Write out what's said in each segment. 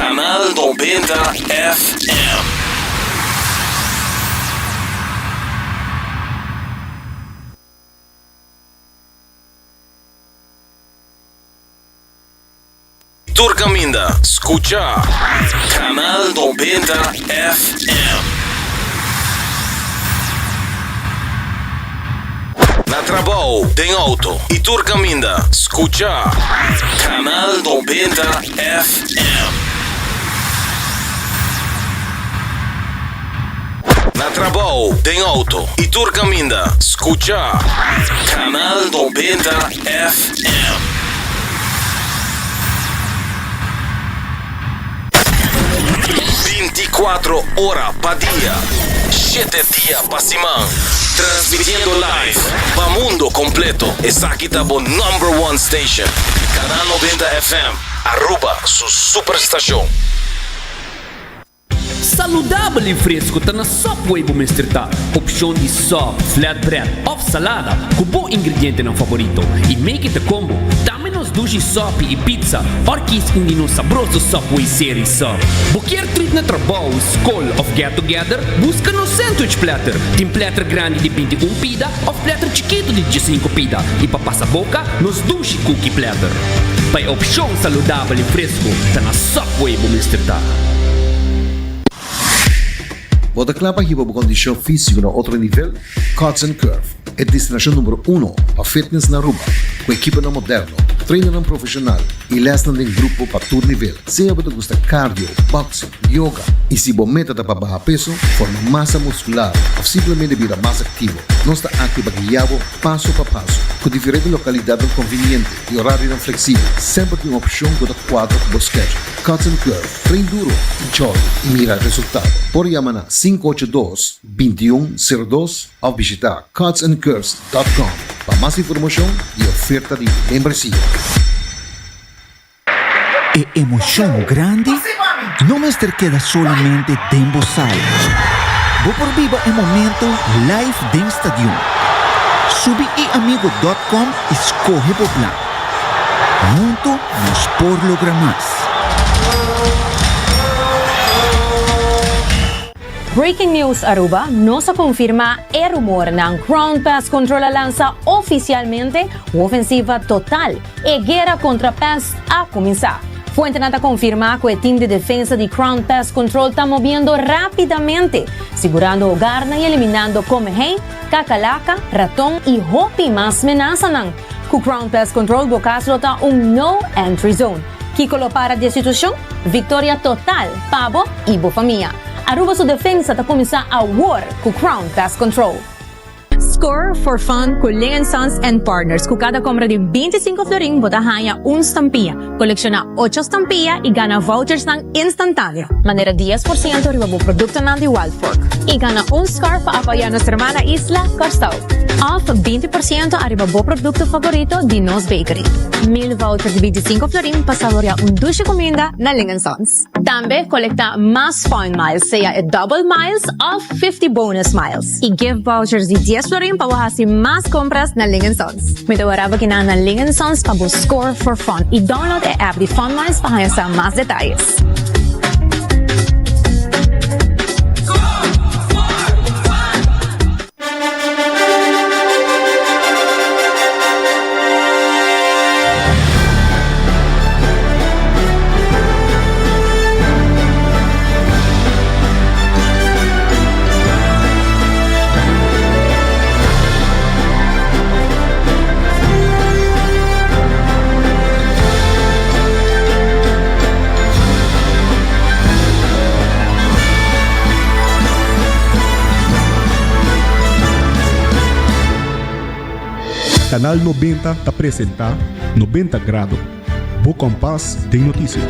Canal 90 FM. Turcaminda, escucha Canal 90 FM. Na trabalho, tem auto e Turcaminda, escucha Canal 90 FM. Na trabalho, tem auto e Turcaminda, escucha Canal 90 FM. 24 horas pa dia, 7 dias pa semana, transmitiendo live pa mundo completo. Essa aqui tá bo number one station, Canal 90 FM, Aruba, su superestação. Saludável e fresco tá na Subway Bumestrita. Opção de sop, flatbread ou salada com bom ingrediente não favorito. E make it a combo. Também nos dushi sop e pizza. Orquis hindi no sabroso Subway Series Sub. Qualquer treat na trabalho, school of get together, busca no sandwich platter. Tem platter grande de 21 pida ou platter chiquito de 15 pida. E para passar boca, nos dushi cookie platter. Para opção saludável e fresco tá na Subway Bumestrita. Bota clapa hiba bu kondisyon físico na outro nível? Cuts and Curve é destinação número 1 para fitness na Aruba, com equipa na moderno, treino na profissional e lesson em grupo para todo nível. Se você gosta de cardio, boxing, yoga e se você meta para baixar peso, formar massa muscular ou simplesmente virar mais ativo, nós está ativo guiado passo a passo, com diferentes localidades convenientes e horário flexível. Sempre tem uma opção que quadro com o schedule. Cuts and Curve, treino duro, enjoy e mira resultado. Por chamar na 582-2102 ou visitar cutsandcurves.com para mais informação e oferta de membresía. E emoção grande não me queda solamente dentro sala. Vou por viva o momento live dentro estádio. Subi e amigo.com escorre o plan. Junto nos por lograr mais. Breaking news Aruba, no se confirma el rumor ng Crown Pest Control lanza oficialmente ofensiva total e guerra contra pest a comenzar. Fuente nata confirma que el team de defensa de Crown Pest Control está moviendo rápidamente, segurando hogar y eliminando comején, cacalaca, ratón y hopi más amenazan. Ku Crown Pest Control bocas lota no entry zone. Kiko lo para de situación, victoria total, pavo y bofamia. Aruba su defensa ta começar a war com Crown Pest Control. Score for fun com Ling & Sons and Partners. Com cada compra de 25 florin, bota ganha estampilla. Colecciona 8 estampillas y gana vouchers ng instantáneo. Manera 10% arriba o producto ng de Wild Fork. Y gana un scarf para apoyar nuestra hermana Isla Costau. Off 20% arriba o producto favorito de Nos Bakery. 1000 vouchers de 25 florin para saborear dulce comida na Ling & Sons. También colecta más fun miles, sea double miles of 50 bonus miles. Y give vouchers de 10 florin para hacer más compras na Ling & Sons. May tawaraba kina na Ling & Sons para score for fun. Y download the app de Fun Miles para sa más detalles. Canal 90 apresenta 90 Grados. Bo Compás tem notícia.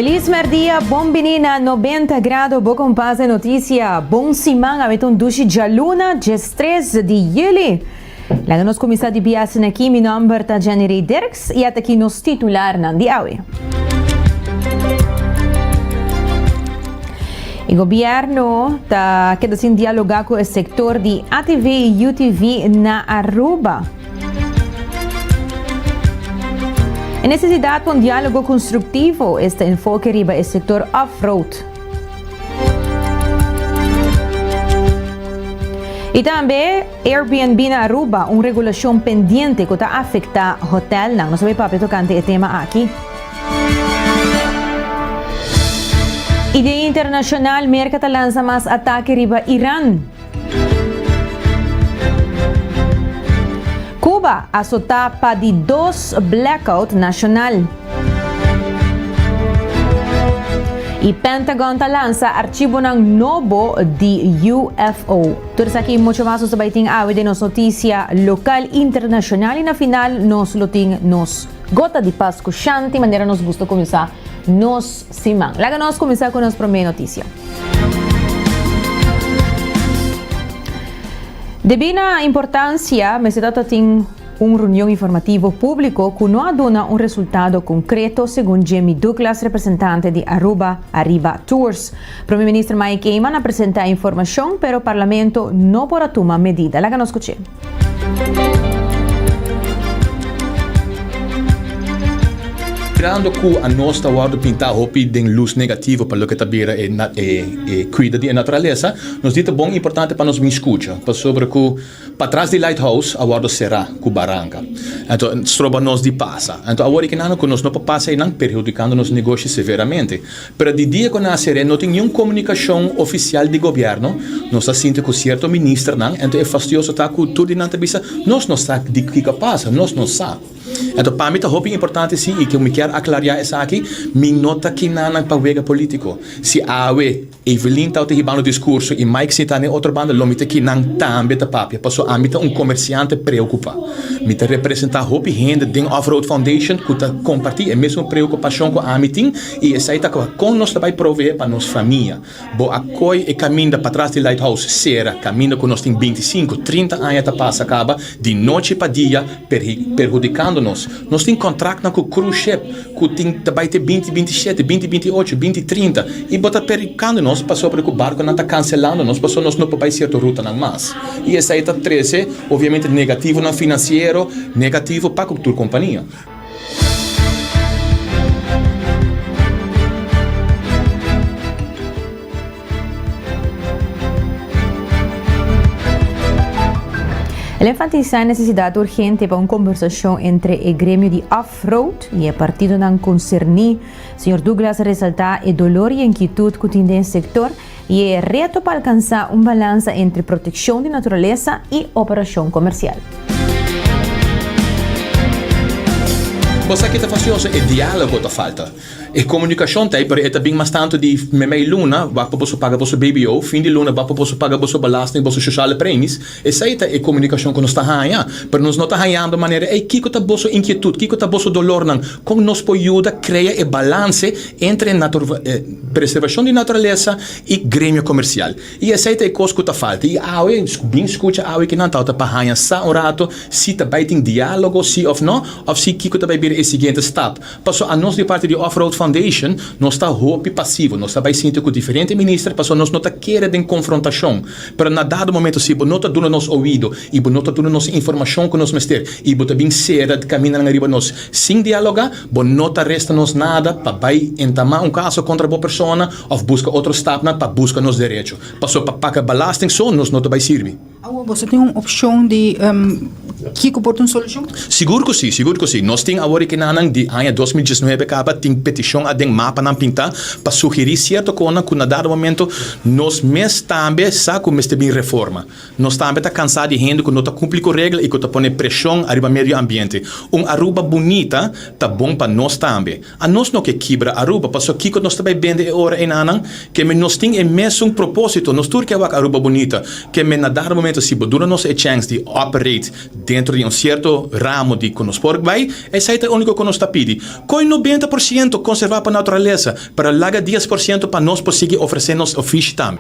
Feliz merdia, bom menina, 90 grados, bom compás de notícia, bom simang, amitong dushi jaluna, just 3 de juli. Laga nos começar de biasin aqui, meu nome é Janirei Dirks e até aqui nos titular ng Diawi. O governo está querendo dialogar com o setor de ATV e UTV na Aruba. A necessidade de um diálogo construtivo está enfoque riba o setor off-road. E também Airbnb na Aruba, uma regulação pendente que está afetando hotel. Não sabemos para tocante o tema aqui. E de internacional, América lança mais ataque riba Irã. Cuba asota pa de 2 blackout nacional. E Pentagon lança arquivo ng novo de UFO. Tudo aqui muito mais sobre a awi de nossa notícia local internacional e na final nos luting nos gota de paz cuxante, maneira nos gusta começar nos simang. Laga nós começar com a nossa primeira notícia. Devido à importância, a cidade tem reunião informativo público que não dona resultado concreto, segundo Jamie Douglas, representante de Aruba Arriba Tours. O primeiro-ministro Mike Eyman apresenta a informação, mas o parlamento não pode tomar medida. Laga nós escutar. Tirando que a nossa guarda pintar hopi de luz negativa para o que tabira e cuida da natureza, nos dita bom importante para nós me escuta, para sobre que para trás do lighthouse a guarda será com barranca. Então, stroba nós de passa. Então, agora que nós não passa e não prejudicando nos negócios severamente. Pero de dia que nós não tem nenhuma comunicação oficial do governo, nós sentimos que certo ministro não, então é fastidioso tá com tudo na cabeça, nós não sabe de que passa, nós não sabe. Então, para mim, é importante sim, e que eu me quero aclarar isso aqui, me nota que não é para o político. Se a Evelyn está no discurso e Mike está na outra banda, lo mite que não também está papia, passou a mim comerciante preocupado. Me representa hopi gente de Off-Road Foundation que está compartilhando a mesma preocupação com a mim e essa está com nós vai prover para nossa família. Bo acoi e caminha para trás do Lighthouse, será caminha com nós tem 25, 30 anos tá passa acaba de noite para dia perjudicando nós. Nós temos contrato com o cruise ship, que tem também 20, 27, 20, 28, 20, 30 e bota pericando nós para sobre que o barco não está cancelando nós, passou nós não podemos certa ruta não mais. E essa aí está 13, obviamente negativo no financeiro, negativo para a cultura companhia. Ele enfatiza a necessidade urgente para uma conversação entre o grêmio de off-road e o partido não concerni. Sr. Douglas ressalta o dolor e a inquietude que tem nesse sector e o reto para alcançar balança entre proteção da natureza e operação comercial. Você que está fazendo é diálogo que falta. E comunicação tem, mas é também mais tanto de meia luna, vai para você pagar você BBO, fim de luna vai para você pagar você belasting, você social prêmios. Essa aí é comunicação que nós está ganhando, mas nós não está ganhando de maneira, que está você inquietude, que está você dolor não, como nós pode ajudar a criar o balance entre preservação da natureza e grêmio comercial. E essa aí é coisa que está falta. E bem escuta que não está para ganhar só um rato, se também tem diálogo, se ou não, ou se que está bem o seguinte step. Passou a nós de parte de Off-Road Foundation, nós está hope passivo, nós está sentindo com diferentes ministros, passou nós não está querendo confrontação, mas na dado momento se não está dando nos ouvido e não está dando nos informação que nós mestre e está bem séria de caminhar na riba nós sem dialogar, não está resta nos nada para vai entamar caso contra a pessoa ou busca outro step para buscar nos direitos. Passou para pagar belasting só nós não está vai servir. Você tem uma opção de que por uma solução? Seguro que sim. Nós temos agora que nanang de ano 2019 acaba tem petição a den mapa na pintar para sugerir certo coisa que na dado momento nós mes também saco mes bem reforma. Nós também está cansado de gente que não está cumprindo com regra e que está pondo pressão arriba meio ambiente. Aruba bonita tá bom para nós também. A nós não que quebra Aruba, passou que nós também vende hora em anang que nós temos mesmo propósito. Nós tur que Aruba bonita que na dado momento se dura nós a chance de operate dentro de certo ramo de que nos pork vai, esse é o único que nos está pedindo. Com 90% conservar para a natureza, para larga 10% para nós conseguir oferecer nos fish também.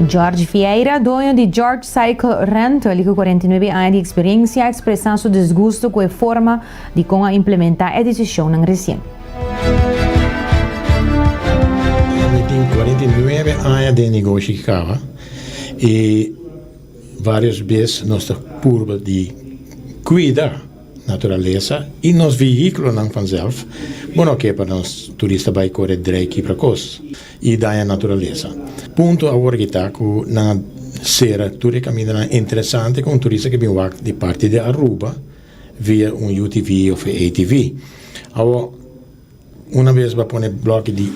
Jorge Vieira, dono de George Cycle Rental, com 49 anos de experiência, expressa seu desgosto com a forma de como implementar a decisão recente. Eu tenho 49 anos de negócio e várias vezes nós estamos por de cuidar da natureza e nos veículos não vanzelf, bom que para nós turistas vai correr direito para costa e da natureza. Ponto agora que está com na sera tudo caminho interessante com turista que vem de parte de Aruba via UTV ou ATV. Agora uma vez vai pôr bloco de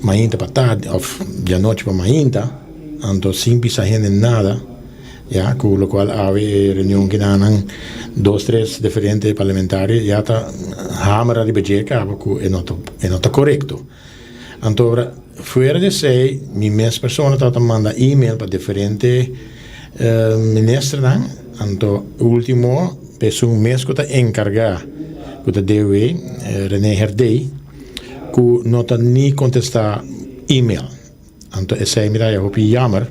mainta para tarde ou de noite para mainta, então simples a gente nada. Ja, com o qual há reunião que dá 2-3 diferentes parlamentares, já está hammer de budget que é não correto. Então, fora de sei, minhas pessoas estão mandando e-mail para diferentes ministros, então, último, pessoa mês que está encarregada, que está DW, René Herdey, que não está nem contestar e-mail. Então, essa é a minha jammer.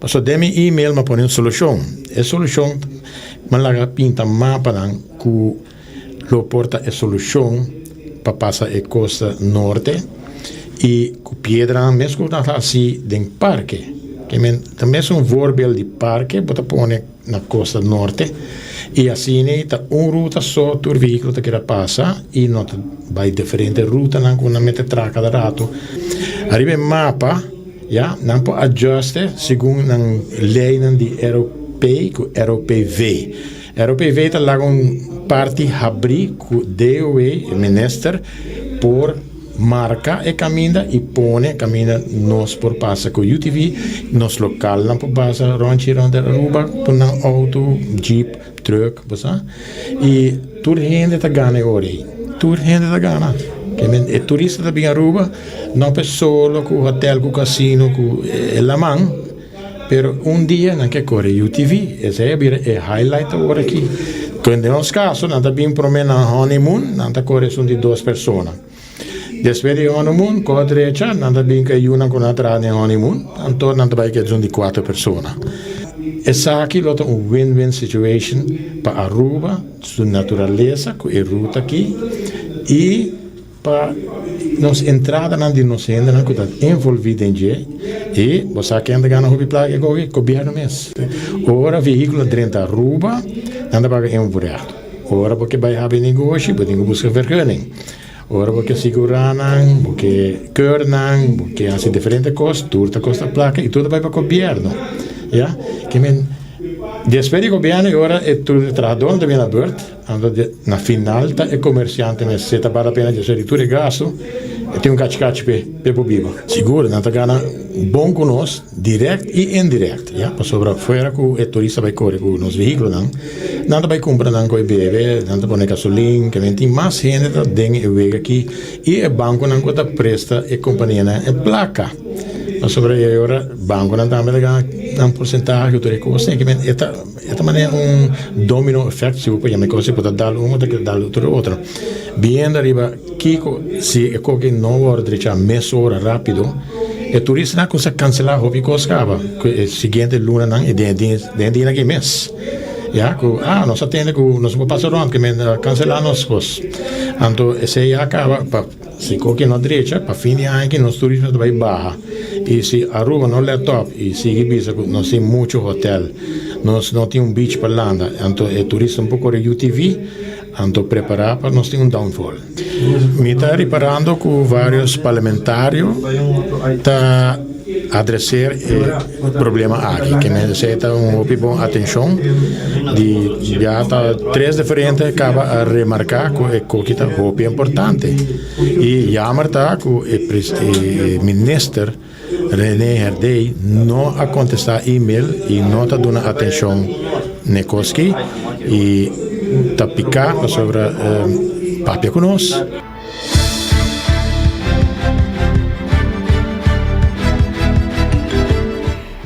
So demi e-mail ma pone solução. A solução ma laga pinta mapa dan ku lo porta a solução para passar a costa norte e ku piedra mesmo na assim den parque. Que também é voorbeeld de parque, bota pone na costa norte e assim tá ruta só tur veículo que quer passar e não vai diferente ruta nan com na mete traca da rato. Arriba mapa ja, não pode ajuste segundo a lei de europeu, ROPV. ROPV está lá parte abrir com DOE, minister, por marca e caminha e põe caminha nós por passar com UTV, nos local não por passar ronde Aruba, por na auto, jeep, truck, e tudo gente está ganhando hoje, tudo gente está ganhando. E turista da bem Aruba não é só com o hotel, com o cassino, com la man, pero dia não quer correr UTV, esse é highlight agora aqui. Quando nós caso não está bem prometer na honeymoon, não está correr só de 2 pessoas. Depois de honeymoon, com a direita, não está bem que uma com a outra na honeymoon, então não está bem que são de 4 pessoas. Essa aqui é uma win-win situation para Aruba, sua natureza, com a ruta aqui, e para nos entrada na de nós ainda não está envolvido em dia e você que anda ganhando hobby placa com governo mesmo. Ora veículo dentro da Aruba anda para envolver. Ora porque vai haver negócio, porque busca vergunning. Ora porque segurar não, porque cur não, porque há diferentes costas, tudo custa placa e tudo vai para o governo. Ja, que depois do governo agora é tudo trabalhador também aberto, na final tá é comerciante mas se tá para a pena de ser tudo gasto, tem cachicachi para o bico. Seguro, não tá ganhando bom com nós, direto e indireto, já, para sobrar fora que o turista vai correr com os veículos não vai comprar não com bebê, não tá pondo gasolina, que tem mais gente tá dentro e vega aqui e o banco não tá presta e companhia é placa. Sobre agora banco não também dá porcentagem do recurso que esta maneira domino effect se poi me cose pode dar um outra que dar outro bem arriba Kiko se é que não ordem já meia hora rápido e turista não consegue cancelar o que costava que seguinte luna não é dentro aqui mês já que nós atende que nós vamos passar onde que me cancelar nós cos então esse já acaba se que não direita para fim de ano que nós turismo vai barra e se Aruba não é top e se bisa nós tem muito hotel nós não tem beach para lá então é turista um pouco de UTV então preparar para nós ter downfall me está reparando com vários parlamentários tá adressar o problema aqui que necessita bom atenção de já tá 3 diferentes acaba a remarcar que está muito importante e chamar tá com o ministro René Herdey não a contestar e-mail e não está dando atenção necoski e está picar sobre papel conosco.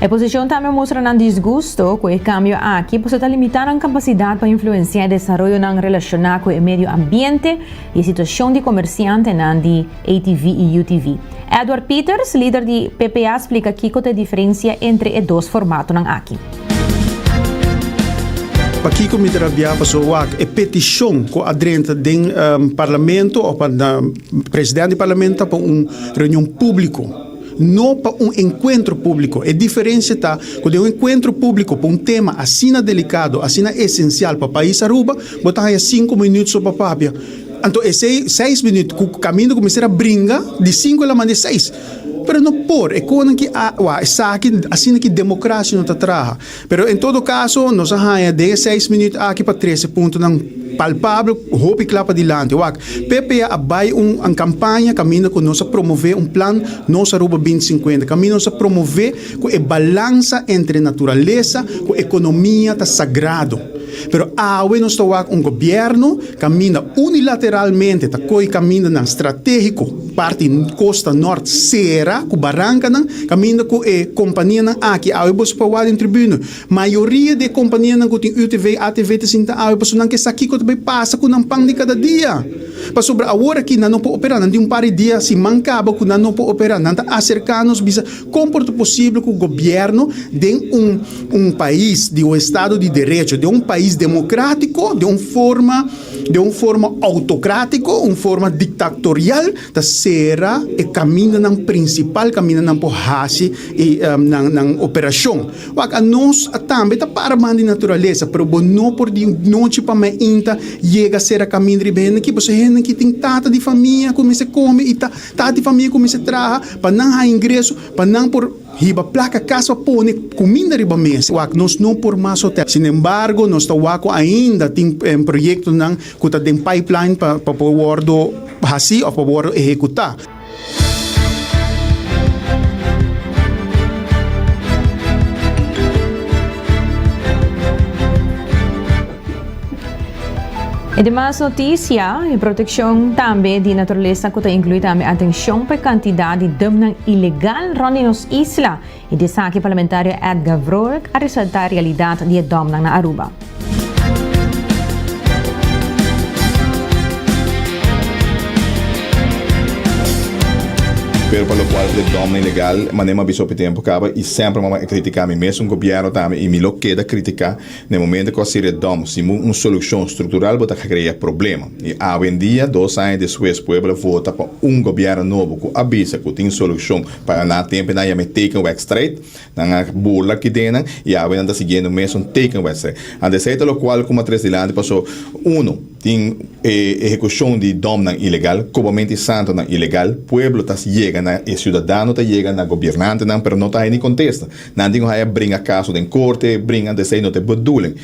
A posição também mostra um desgosto com o cambio aqui, pois está limitando a capacidade para influenciar o desenvolvimento não relacionado com o meio ambiente e a situação de comerciante de ATV e UTV. Edward Peters, líder de PPA, explica aqui qual é a diferença entre os dois formatos aqui. Aqui como terapia passou a petição com a dentro do parlamento ou para o presidente do parlamento para reunião público. Não para encontro público. A diferença está quando encontro público para tema assim delicado, assim essencial para o país Aruba, botar aí 5 minutos para papia. Então, 6 minutos, o caminho começar a brincar de 5 a 6. Pero não por, é quando que assim que democracia não está atrás. Pero em todo caso, nós arranha de 6 minutos aqui para 13 pontos não palpável, roupa e clapa adiante. PPA vai uma campanha caminho com nós a promover plano nossa Aruba 2050, caminho nós a promover com a balança entre natureza com economia tá sagrado. Pero hoje nós estamos com governo caminha unilateralmente, tá caminha na estratégico parte costa norte serra com barranca caminha com a companhia aqui hoje você pode em tribuna maioria de companhia que tem UTV ATV sinta hoje você não quer aqui que também passa com um pão de cada dia para sobre a hora que não pode operar não tem par de dias se mancava que não pode operar não está acercar-nos bisa comporta possível que o governo de país de estado de direito de país democrático de uma forma autocrático uma forma dictatorial da será e caminha na principal caminha na porrase e na operação a nós também tá para de natureza pero não por de noite para me inta chega a ser a caminho de bem aqui você gente que tem tata de família como se come e tata de família como se traga para não ter ingresso para não por riba placa casa põe comida riba mês nós não por mais hotel sin embargo nós estamos ainda tem projeto não que tem pipeline para poder assim ou para poder executar. E demais notícia, a proteção também de natureza que inclui também atenção para a quantidade de dam ilegal ronde nos isla e destaque parlamentar Edgar Vroeg a ressaltar a realidade de dam na Aruba. Pero para lo cual el dominio ilegal manema bisopi tempo acaba e sempre vamos criticar mesmo o governo também e me lo queda criticar no momento que se redom se uma solução estrutural bota criar problema e hoje em dia 2 anos depois pueblo vota para governo novo que avisa que tem solução para na tempo na me taken back straight na burla que denan e hoje anda seguindo mesmo taken back straight ande certo lo qual como tres de lado passou tem execução de dom ilegal comumente santo ilegal pueblo tá chega na cidadão tá chega na governante não pero não tá aí nem contesta não tem que brinca caso em corte brinca de sei não te bedoeling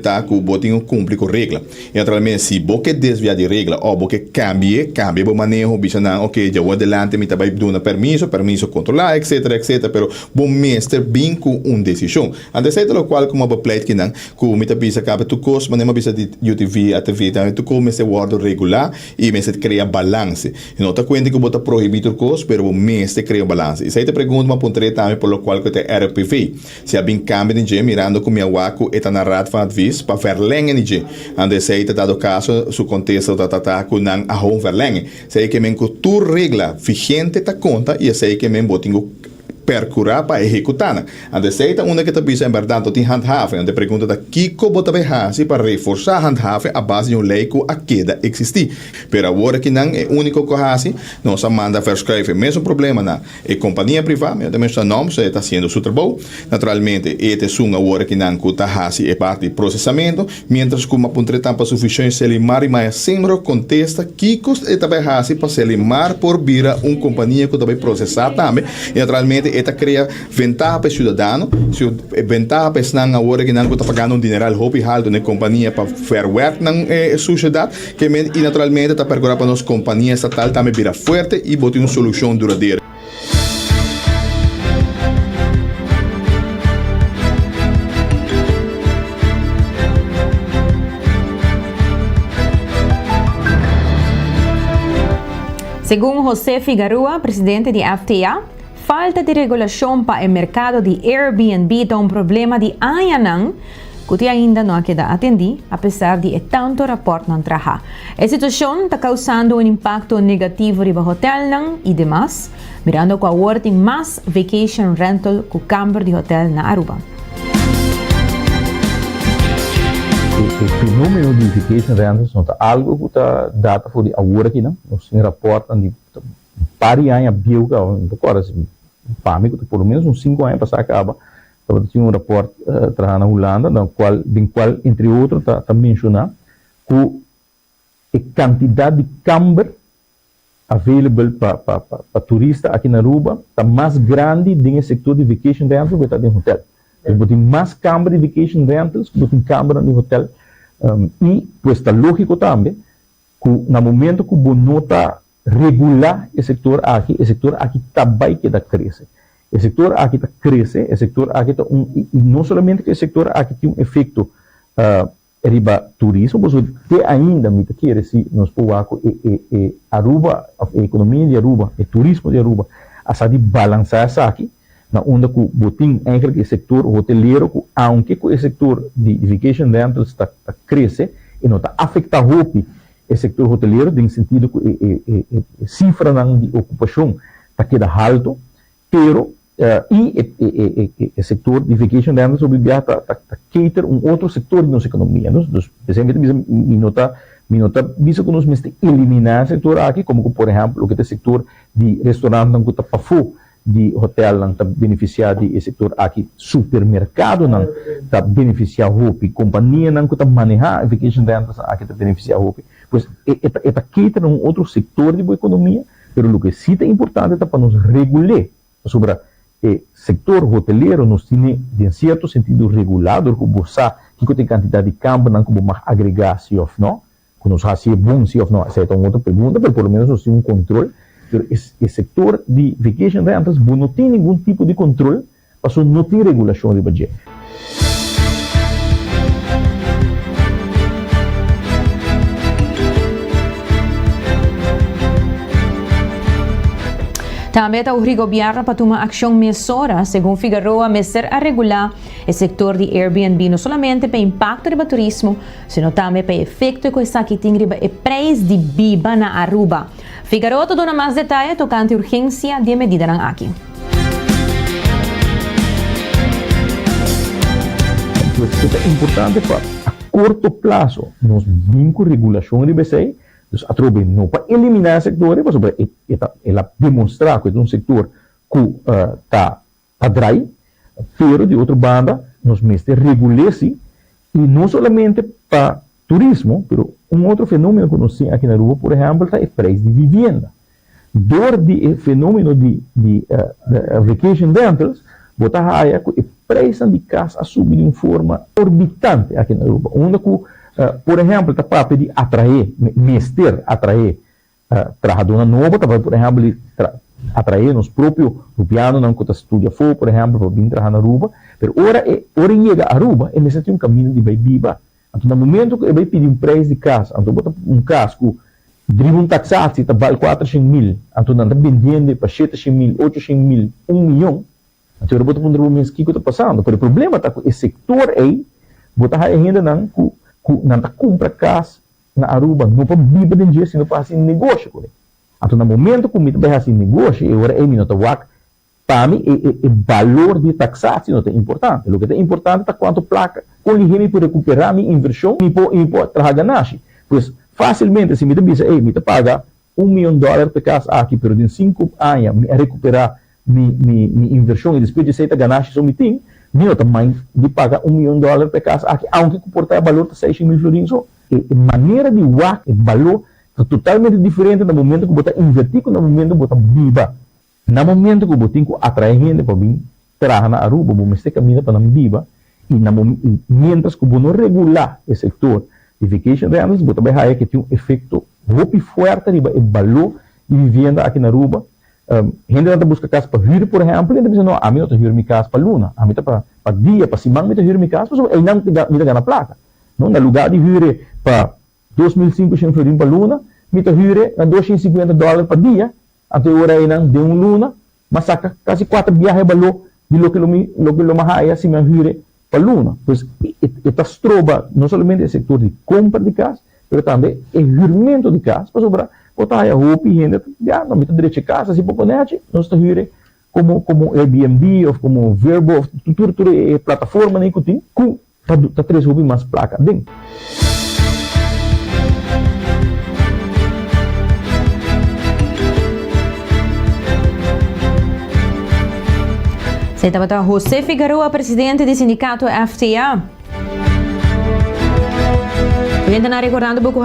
tá que o botinho cumpre com regra e naturalmente se você desviar de regra ou você cambia o manejo bicha não ok já vou adelante me tá vai dar permisso controlar etc pero bom mestre bem com decisão ande sei lo qual como a plate que não que me tá bisa cabe tu cost mas não bisa de UTV ATV tá tu come se guardo regular e me se cria balance e não tá conta que bota proibir o cost pero o mês te cria balance e se te pergunta uma pontre também por lo qual que te RPV se há bem cambio de mirando como a waco e tá narrado van advies para verlengen de ande sei te dado caso su contexto tá com nan a home verlengen sei que men cultura regla vigente tá conta e sei que men botingo percurar para executar. Ande seita uma que está bisa em verdade tem handhaven. Ande pergunta da Kiko bota behasi para reforçar handhaven a base de lei que a queda existir. Pero agora que não é único que hasi, nós manda verschriver. Mesmo problema na é companhia privada, também está nome, está sendo seu trabalho. Naturalmente, este é uma agora que não que hasi é parte de processamento, mientras que uma pontre tampa suficiente se limar e mais sempre contesta Kiko está behasi para se limar por vira companhia que também processar também. E naturalmente esta cria ventaja para o cidadão, ventaja para não agora que não está pagando dinheiro hobby haldo na companhia para fair work na sociedade, que e naturalmente está percorrendo para nossa companhia estatal também vira forte e botar uma solução duradoura. Segundo José Figueroa, presidente de FTA, falta de regulação para o mercado de Airbnb é um problema de anos que ainda não queda atendido, apesar de tanto rapport não trabalhar. A situação está causando um impacto negativo no hotel e demais, mirando com a wording mais vacation rental com o camber de hotel na Aruba. O fenômeno de vacation rentals não é algo que está dado por agora aqui, não? Nós reportam de pari anos biuga, agora para mim pelo menos uns 5 anos para acaba. Tinha rapport na Holanda, no qual entre outros está mencionando que a quantidade de camber available para turista aqui na Aruba está mais grande do setor de vacation rentals que está no hotel. Tem mais camber de vacation rentals que tem camber no hotel. E pues está lógico também que no momento que você nota regular o setor aqui também que cresce. O setor aqui cresce, o setor aqui e não somente que o setor aqui tem efeito riba turismo, mas até ainda me quer se nós pouco Aruba, a economia de Aruba, o turismo de Aruba, essa de balançar essa aqui, na onda que botin ainda o setor hoteleiro, aunque o setor de vacation rentals está cresce e não está afetando o setor hoteleiro, no sentido que a cifra de ocupação está queda alto, pero o setor de vacation rentals está cater outro setor de nossa economia. Especialmente, me nota visto que nós temos que eliminar o setor aqui, como por exemplo, o setor de restaurante não está para de hotel não está beneficiado do setor aqui, supermercado não está beneficiado, companhia não está manejar vacation rentals aqui está beneficiado, pois está cater outro setor de economia, mas o que sim é importante é para nos regular sobre o setor hoteleiro, nos tem, em certo sentido, regulado, que você que tem quantidade de campo, não como mais agregar se ou não, que nos faz se bom se ou não, essa é uma outra pergunta, mas pelo menos nós temos controle. O setor de vacation rentals não tem nenhum tipo de controle, mas não tem regulação de budget. Também está o governo para tomar ação mesura, segundo Figueroa, messer a regular o setor de Airbnb, não somente para o impacto do turismo, sino também para o efeito que está aqui tem o preço de biba na Aruba. Figueroa dá mais detalhes tocante a urgência de medida na aqui. É importante para a curto prazo, nós vimos regulação de BCI, a trobe não para eliminar o setor, mas ela demonstrar que é um setor que está dry, pero de outra banda, nós mesmos regular-se, e não somente para turismo, mas outro fenômeno que nós temos aqui na Aruba, por exemplo, é o preço de vivenda. Dor de fenômeno de vacation rentals, botar a que o preço de casa subir de uma forma orbitante aqui na Aruba, onde por exemplo, está para pedir atrair trabalhador novo, tá, por exemplo, atrair nos próprios rupianos, não que estudia fora, por exemplo, para vir trabalhar na Aruba, mas ora chega a Aruba, é necessário um caminho de vai viva. Então, no momento que ele vai pedir um preço de casa, então, bota um casco, drive um taxado, está vale 400 mil, então, não está vendendo para 700 mil, 800 mil, 1 milhão, então, ele bota um drive que está passando, mas o problema está com esse setor aí, bota ainda não está compra casa na Aruba, não para viver de dia, senão para fazer negócio com ele. Então, no momento que ele vai fazer negócio, agora ele não está para mim, o valor de taxação é importante. O que é importante é quanto placa, com ele para recuperar minha inversão e para trabalhar nasce. Pois, facilmente, se me diz, me paga $1 million por casa aqui, pero em 5 anos, me recuperar minha inversão e depois de 7 ganachos, só me tem, eu também de pagar $1 million por casa aqui, aunque comportar o valor de 6 mil florins. A maneira de WAC, o valor, é totalmente diferente no momento que você invertir, no momento que você viva. No momento que você tem que atrair gente para vir trabalhar na Aruba, você caminha para não viva, e mientras que você não regular o setor de vacation rentals, você vai ver que tem um efeito muito forte no valor de vivenda aqui na Aruba. Gente não busca casa para vir, por exemplo, e diz, não, a mim não está vir minha casa para luna, a mim está para dia, para semana, me está vir minha casa, mas ele não me dá na placa. Não, no lugar de vir para 2.500 florins para luna, me está vir a $250 para dia, até agora ele não deu luna, masaka kasi 4 biyahe balo di lo que lo mahaya si mahire paluna. Pues esta stroba não somente o setor de compra de casa, pero também o hurmento de casa, para sobrar, botar a roupa e renda, já não mete direito de casa, se poponete, nós está hire como Airbnb ou como Verbo, tudo plataforma nem que tem, com tá 3 roupas mais placa dentro. Você estava José Figueroa, presidente do sindicato FTA. Ainda recordando pouco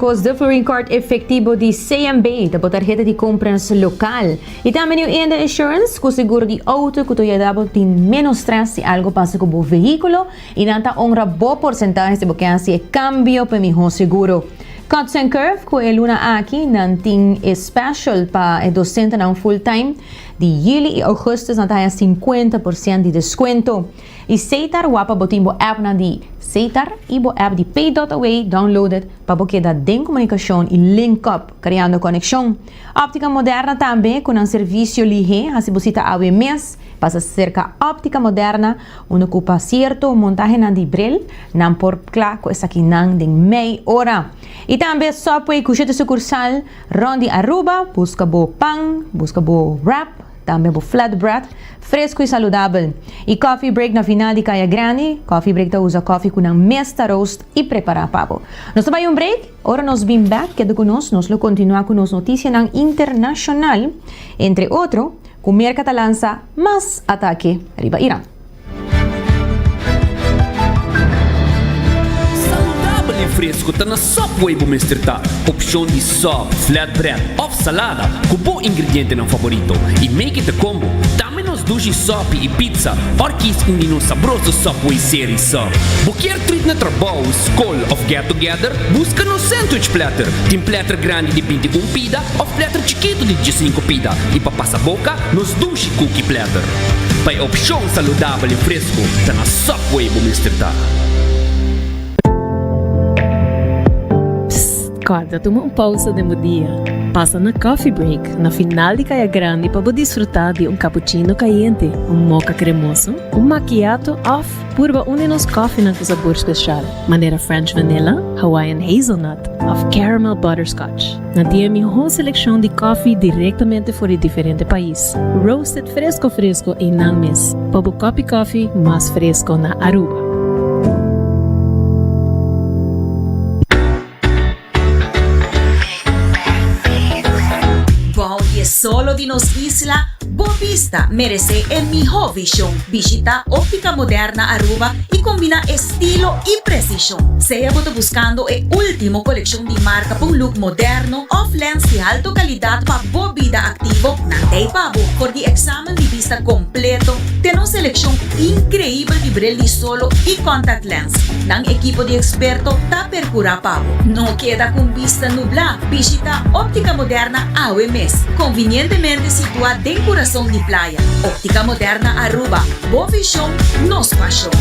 os Differing Card efetivo de CMB, da tarjeta de compras local. E também o Enda Insurance, com o seguro de auto, que tu já tem menos stress se algo passa com o veículo. E nanta honra boa porcentagem de que hace cambio para o seguro. Cuts and Curve, que é luna aqui, nanting special para docente na full time. De julho e agosto, nanta 50% de desconto. E Seitar, wapa botimbo app na di Seitar, ibo app di Pay.away downloaded para porque da den comunicação e link up, criando conexão. Óptica Moderna também, com um serviço ligeiro, assim você está mês, passa cerca óptica moderna, onde ocupa certo montagem na di bril, não por claro com essa aqui não de meia hora. E também só pode cuchete sucursal, rondi Aruba, busca bo pão, busca bo wrap, também bo flatbread, fresco e saudável. E coffee break na final de Caia Grande. Coffee break ta usa coffee com mesta roast e prepara pavo. Nós também break, ora nós bem back, queda conosco, nós lo continuar com nos notícias nang internacional, entre outro, com mercata lança mais ataque riba Irã. Saudável e fresco tá na Subway Bumister tá. Opção de sub, flatbread ou salada com bom ingrediente não favorito. E make it a combo. Também nos dushi sop e pizza. Orquis hindi no sabroso Subway series sub. Buquer treat na trabaho, school of get together, busca no sandwich platter. Tem platter grande de 21 pida ou platter chiquito de 15 pida. E para passar boca, nos dushi cookie platter. Para opção saudável e fresco, tá na Subway Bumister tá. Acorda, toma uma pausa de dia. Passa na coffee break, na final de Caia Grande, para desfrutar de cappuccino caliente, mocha cremoso, macchiato off, purba nos coffee na sabor especial. Maneira French vanilla, Hawaiian hazelnut, of caramel butterscotch. Na dia melhor seleção de coffee diretamente fora de diferente país. Roasted fresco e não mes. Para o coffee mais fresco na Aruba. Solo de nos isla, Bovista merece el mejor visión. Visita Óptica Moderna Aruba y combina estilo y precisión. Sea buscando el último colección de marca para un look moderno, off lens de alta calidad para bobida activo, nandei pabo. Por el examen de vista completo, tenemos selección increíble de bril de solo y contact lens. Dan equipo de experto ta percura pabo. No queda con vista nubla. Visita Óptica Moderna AWMS. Convenientemente situada en corazón de playa. Óptica Moderna Aruba. Boa visión, nos pasión.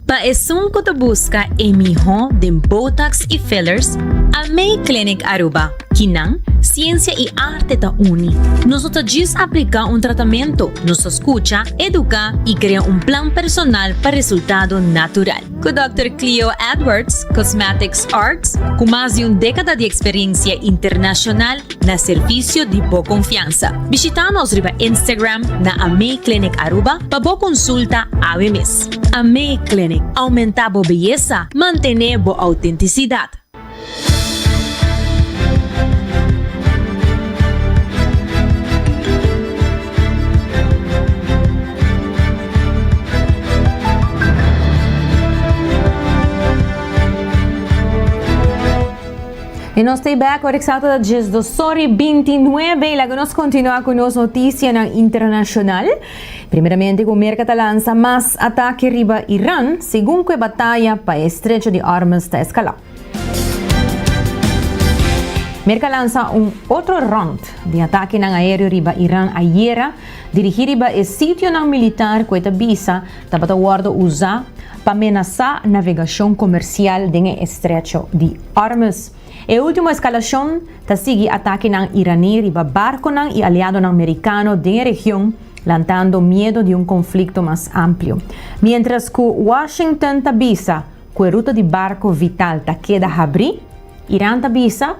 Pa esun ko to busca emiho de Botox y fillers, Amei Clinic Aruba. Kinang, ciencia y arte ta uni. Nosotros just aplica un tratamiento, nos escucha, educa y crea un plan personal para resultado natural. Con Dr. Cleo Edwards, Cosmetics Arts, con más de una década de experiencia internacional na servicio de boa confianza. Visitanos riba Instagram na Amei Clinic Aruba para boa consulta AWMS. Amei Clinic, aumenta bo belleza, mantener bo autenticidad. E nós estamos back com o resultado da 12:29 e logo nós continuamos com as notícias internacional. Primeiramente, o mercado lança mais ataque riba Irã, segundo a batalha para o estrecho de Hormuz está escalando. Merca lanza un otro round de ataque ng aéreo riba Iran ayer, dirigir riba el sitio ng militar que bisa tapat aguardo usa para amenazar navegación comercial en el estrecho de Hormuz. E última escalación ta sigue ataque ng iraní riba barco ng y aliado ng americano en la región, lanzando miedo de un conflicto más amplio. Mientras que Washington tabisa que ruta de barco vital ta queda abrir, Irán tabisa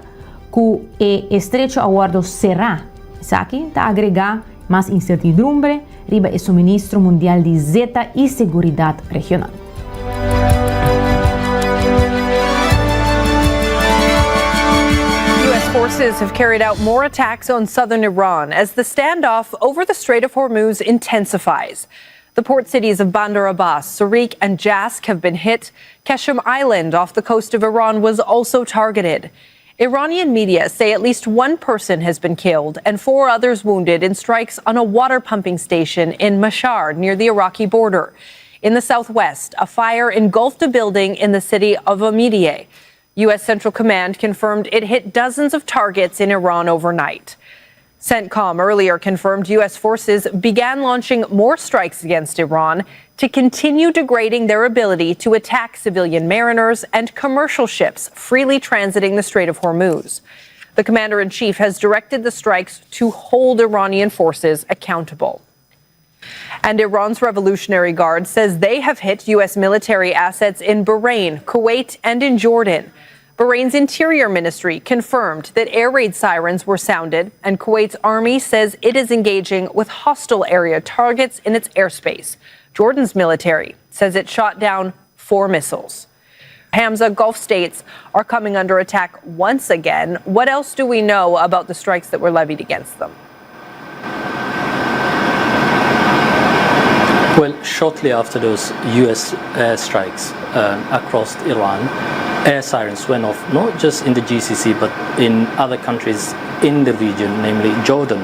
que el estrecho aguardo será. Aquí ta agrega más incertidumbre riba el suministro mundial de zeta y seguridad regional. Forces have carried out more attacks on southern Iran as the standoff over the Strait of Hormuz intensifies. The port cities of Bandar Abbas, Sarik, and Jask have been hit. Keshem Island off the coast of Iran was also targeted. Iranian media say at least one person has been killed and 4 others wounded in strikes on a water pumping station in Mashhad near the Iraqi border. In the southwest, a fire engulfed a building in the city of Amidiyeh. U.S. Central Command confirmed it hit dozens of targets in Iran overnight. CENTCOM earlier confirmed U.S. forces began launching more strikes against Iran to continue degrading their ability to attack civilian mariners and commercial ships freely transiting the Strait of Hormuz. The commander-in-chief has directed the strikes to hold Iranian forces accountable. And Iran's Revolutionary Guard says they have hit U.S. military assets in Bahrain, Kuwait, and in Jordan. Bahrain's Interior Ministry confirmed that air raid sirens were sounded, and Kuwait's army says it is engaging with hostile area targets in its airspace. Jordan's military says it shot down 4 missiles. Hamza, Gulf states are coming under attack once again. What else do we know about the strikes that were levied against them? Well, shortly after those U.S. strikes across Iran, air sirens went off, not just in the GCC, but in other countries in the region, namely Jordan.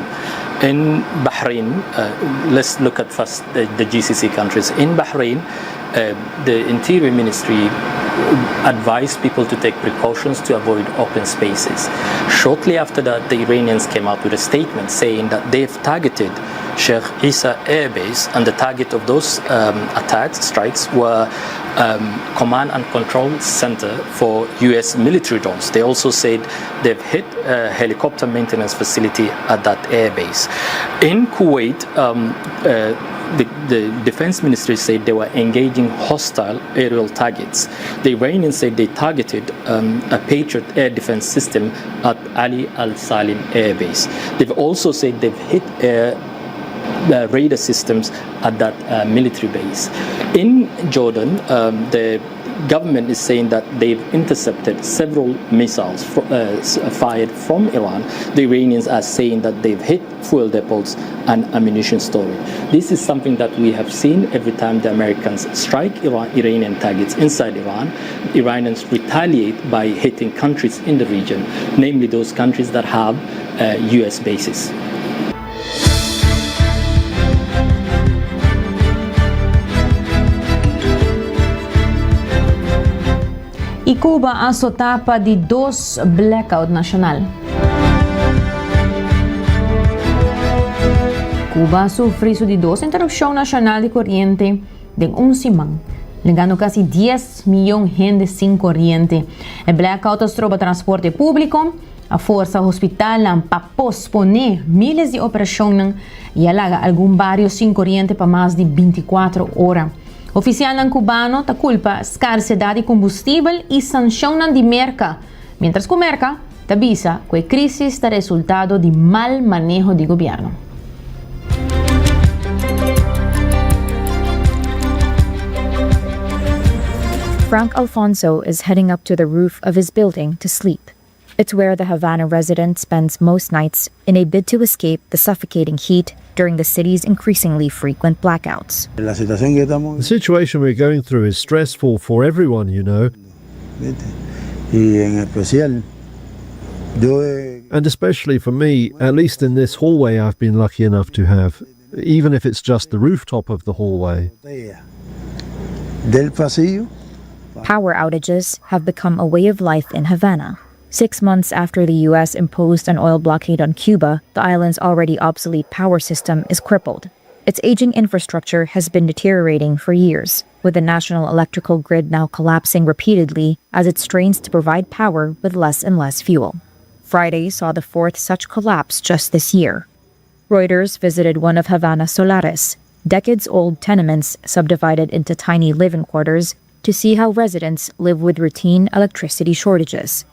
In Bahrain, let's look at first the GCC countries. In Bahrain, the Interior Ministry advised people to take precautions to avoid open spaces. Shortly after that, the Iranians came out with a statement saying that they've targeted Sheikh Issa Air Base, and the target of those strikes were command and control center for U.S. military drones. They also said they've hit a helicopter maintenance facility at that air base. In Kuwait, the defense ministry said they were engaging hostile aerial targets. The Iranians said they targeted a Patriot air defense system at Ali Al Salim air base. They've also said they've hit radar systems at that military base. In Jordan, the government is saying that they've intercepted several missiles fired from Iran. The Iranians are saying that they've hit fuel depots and ammunition storage. This is something that we have seen every time the Americans strike Iranian targets inside Iran. Iranians retaliate by hitting countries in the region, namely those countries that have U.S. bases. Y Cuba azotapa de 2 blackout nacional. Cuba sufre de 2 interrupción nacional de corriente de un semana, legando casi 10 millones de gente sin corriente. El blackout estroba transporte público, a força hospital para posponer miles de operaciones y alaga algún barrio sin corriente para más de 24 horas. Oficial cubano ta culpa escasidad de combustible y sancionan de merca, mientras que merca ta avisa que la crisis está resultado de mal manejo de gobierno. Frank Alfonso is heading up to the roof of his building to sleep. It's where the Havana resident spends most nights in a bid to escape the suffocating heat during the city's increasingly frequent blackouts. The situation we're going through is stressful for everyone, you know. And especially for me, at least in this hallway I've been lucky enough to have, even if it's just the rooftop of the hallway. Power outages have become a way of life in Havana. 6 months after the U.S. imposed an oil blockade on Cuba, the island's already obsolete power system is crippled. Its aging infrastructure has been deteriorating for years, with the national electrical grid now collapsing repeatedly as it strains to provide power with less and less fuel. Friday saw the fourth such collapse just this year. Reuters visited one of Havana's Solares, decades-old tenements subdivided into tiny living quarters, to see how residents live with routine electricity shortages.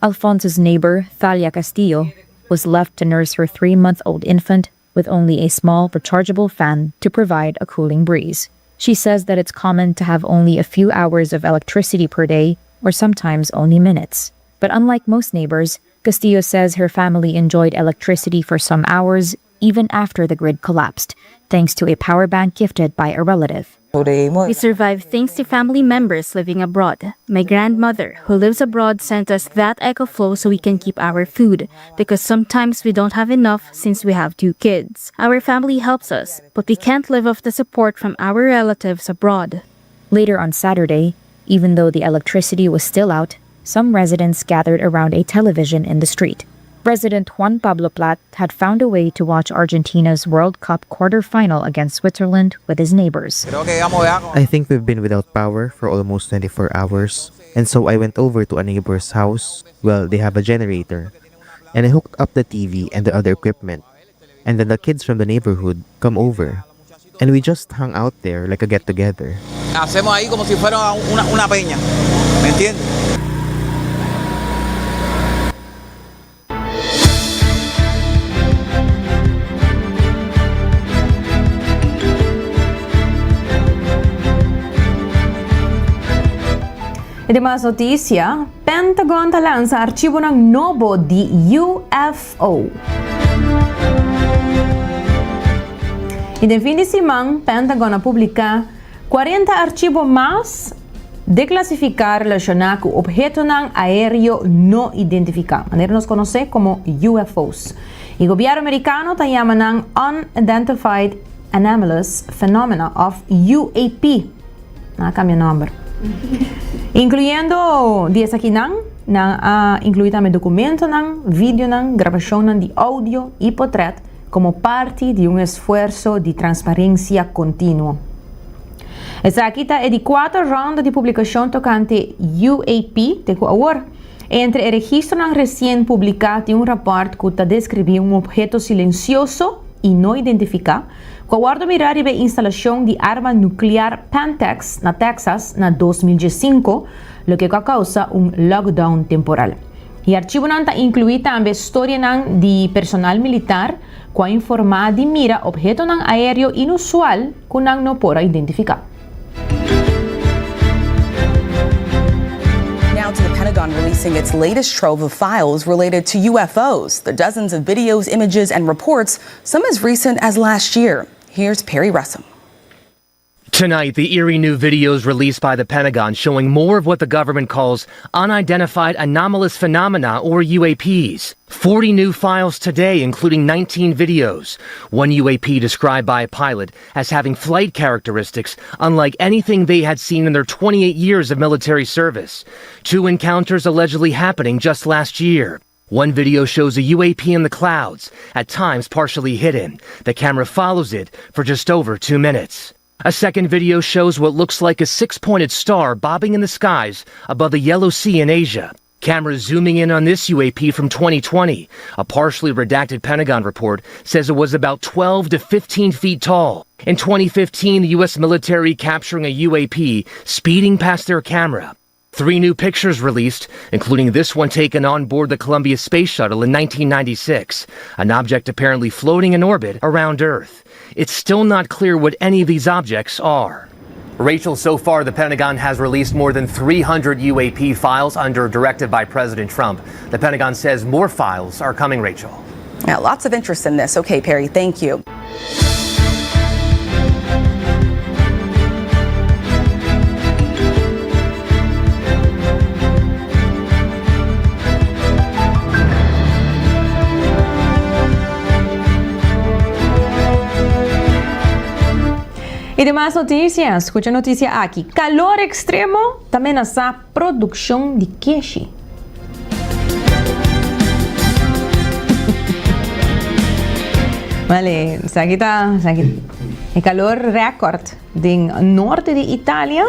Alfonso's neighbor, Thalia Castillo, was left to nurse her 3-month-old infant with only a small rechargeable fan to provide a cooling breeze. She says that it's common to have only a few hours of electricity per day, or sometimes only minutes. But unlike most neighbors, Castillo says her family enjoyed electricity for some hours even after the grid collapsed, thanks to a power bank gifted by a relative. We survived thanks to family members living abroad. My grandmother, who lives abroad, sent us that EcoFlow so we can keep our food, because sometimes we don't have enough since we have 2 kids. Our family helps us, but we can't live off the support from our relatives abroad. Later on Saturday, even though the electricity was still out, some residents gathered around a television in the street. Resident Juan Pablo Plat had found a way to watch Argentina's World Cup quarterfinal against Switzerland with his neighbors. I think we've been without power for almost 24 hours, and so I went over to a neighbor's house. Well, they have a generator, and I hooked up the TV and the other equipment. And then the kids from the neighborhood come over, and we just hung out there like a get-together. Hacemos ahí como si fuera una peña, ¿me entiendes? E demais notícia, Pentagon lança arquivo novo de UFO. E no fim de semana, Pentagon publica 40 arquivos mais declassificar relacionado com objetos aéreo não identificados, maneira nos conhece como UFOs. E o governo americano está chamando Unidentified Anomalous Phenomena of UAP. Cambia o nome. Incluyendo dias aqui inclui também documento, vídeo, gravação de áudio e portrait como parte de esforço de transparência contínua. Essa aqui é de 4 rondas de publicação tocante UAP, agora, entre o registro recém publicado de rapport que descreve objeto silencioso e não identificado, com o mirar a instalação de arma nuclear Pantex na Texas na 2015, o que causa lockdown temporal. E o arquivo inclui também história de personal militar que informa de mira objeto aéreo inusual que não pode identificar. Now to the Pentagon releasing its latest trove of files related to UFOs, the dozens of videos, images, and reports, some as recent as last year. Here's Perry Russell. Tonight, the eerie new videos released by the Pentagon showing more of what the government calls unidentified anomalous phenomena, or UAPs. 40 new files today, including 19 videos. One UAP described by a pilot as having flight characteristics unlike anything they had seen in their 28 years of military service. 2 encounters allegedly happening just last year. One video shows a UAP in the clouds, at times partially hidden. The camera follows it for just over 2 minutes. A second video shows what looks like a 6-pointed star bobbing in the skies above the Yellow Sea in Asia. Cameras zooming in on this UAP from 2020. A partially redacted Pentagon report says it was about 12 to 15 feet tall. In 2015, the U.S. military capturing a UAP speeding past their camera. 3 new pictures released, including this one taken on board the Columbia Space Shuttle in 1996, an object apparently floating in orbit around Earth. It's still not clear what any of these objects are. Rachel, so far the Pentagon has released more than 300 UAP files under a directive by President Trump. The Pentagon says more files are coming, Rachel. Yeah, lots of interest in this. Okay, Perry, thank you. E demais notícias, escuta a notícia aqui. Calor extremo também nessa produção de queijo. Vale, el calor récord del norte de Italia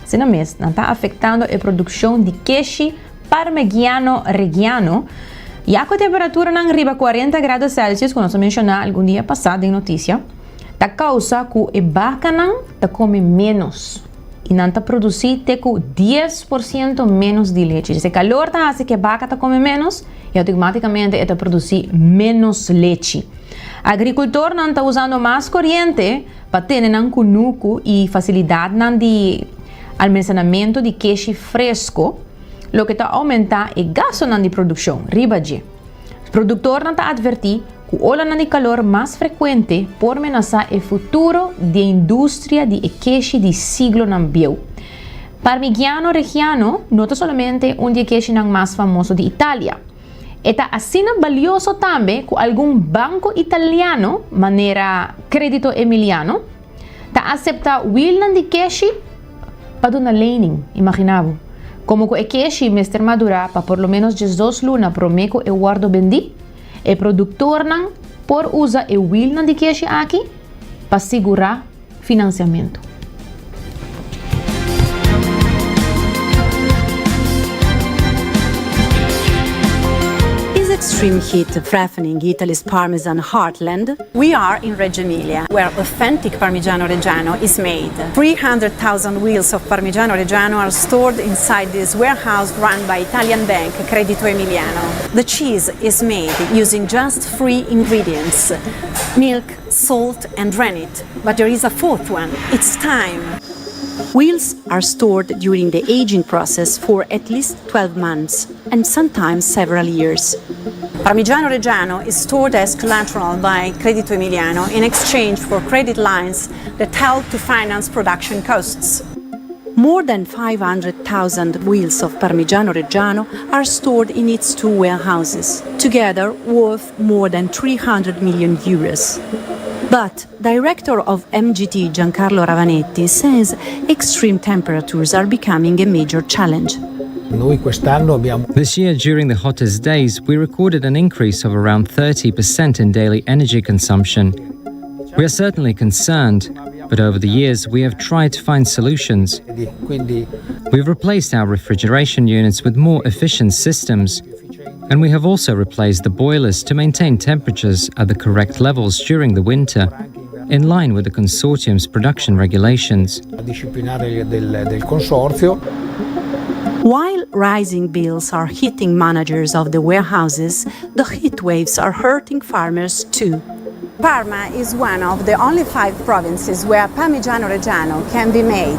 se está afectando la producción de queso parmigiano reggiano. Ya con temperatura en arriba 40 grados Celsius, como se mencionó algún día pasado en noticia, ta causa que el bacana ta come menos y nanta produce 10% menos de leche. Ese calor ta hace que el vaca ta come menos y automáticamente está produce menos leche. Agricultor no está usando más corriente para tener un cunuco y facilidad de almacenamiento de queso fresco, lo que está aumenta el gasto de producción. El productor no está advertir que ola de calor más frecuente por amenazar el futuro de la industria de queso de siglo nambieu. Parmigiano Reggiano no es solamente un de queso más famoso de Italia. Está así valioso también que algún banco italiano, manera Crédito Emiliano, ta acepta willan de queso para una lening, imaginavo. Como que el queso mester madura para por lo menos 2 lunas promeco e guardo bendi, el productor nan por usa el willan de queso aquí para asegurar financiamiento. Extreme heat threatening Italy's Parmesan heartland. We are in Reggio Emilia, where authentic Parmigiano Reggiano is made. 300,000 wheels of Parmigiano Reggiano are stored inside this warehouse run by Italian bank Credito Emiliano. The cheese is made using just 3 ingredients: milk, salt, and rennet. But there is a 4th one: it's time. Wheels are stored during the aging process for at least 12 months and sometimes several years. Parmigiano Reggiano is stored as collateral by Credito Emiliano in exchange for credit lines that help to finance production costs. More than 500,000 wheels of Parmigiano Reggiano are stored in its 2 warehouses, together worth more than 300 million euros. But director of MGT Giancarlo Ravanetti says extreme temperatures are becoming a major challenge. This year, during the hottest days, we recorded an increase of around 30% in daily energy consumption. We are certainly concerned, but over the years we have tried to find solutions. We've replaced our refrigeration units with more efficient systems, and we have also replaced the boilers to maintain temperatures at the correct levels during the winter, in line with the consortium's production regulations. While rising bills are hitting managers of the warehouses, the heat waves are hurting farmers too. Parma is one of the only 5 provinces where Parmigiano Reggiano can be made.